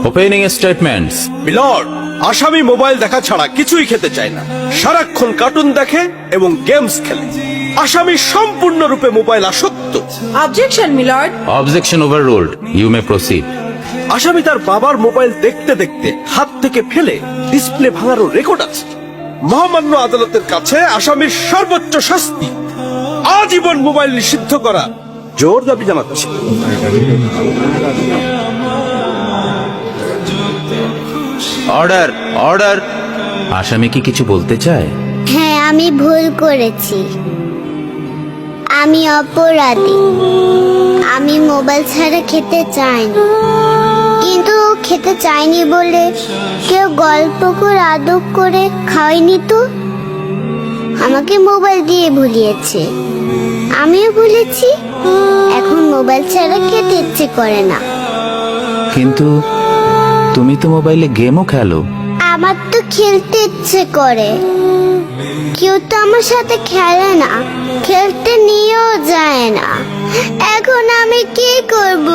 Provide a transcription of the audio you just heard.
Opening statements. Milord, আসামি mobile দেখা ছাড়া কিছুই খেতে চায় না, সারাক্ষণ কার্টুন দেখে এবং গেমস খেলে। আসামি সম্পূর্ণরূপে মোবাইল আসক্ত। Objection milord. Objection overruled, you may proceed. আসামি তার বাবার মোবাইল দেখতে দেখতে হাত থেকে ফেলে ডিসপ্লে ভাঙারও রেকর্ড আছে। মহামান্য আদালতের কাছে আসামির সর্বোচ্চ শাস্তি আজীবন মোবাইল নিষিদ্ধ করা জোর দাবি জানাচ্ছে। Order, order. আসামি কি কিছু বলতে চায়? হ্যাঁ, আমি ভুল করেছি, আমি অপরাধী। আমি মোবাইল ছাড়া খেতে চাইনি, কিন্তু খেতে চাইনি বলে কেউ গল্প করে আদব করে খাওয়াইনি তো। আমাকে মোবাইল দিয়ে ভুলিয়েছে, আমিও ভুলেছি। এখন মোবাইল ছাড়া খেতে ইচ্ছে করে না। কিন্তু তুমি তো মোবাইলে গেমও খেলো। আমার তো খেলতে ইচ্ছে করে, কেউ তো আমার সাথে খেলে না, খেলতে নিয়েও যায় না। এখন আমি কি করব?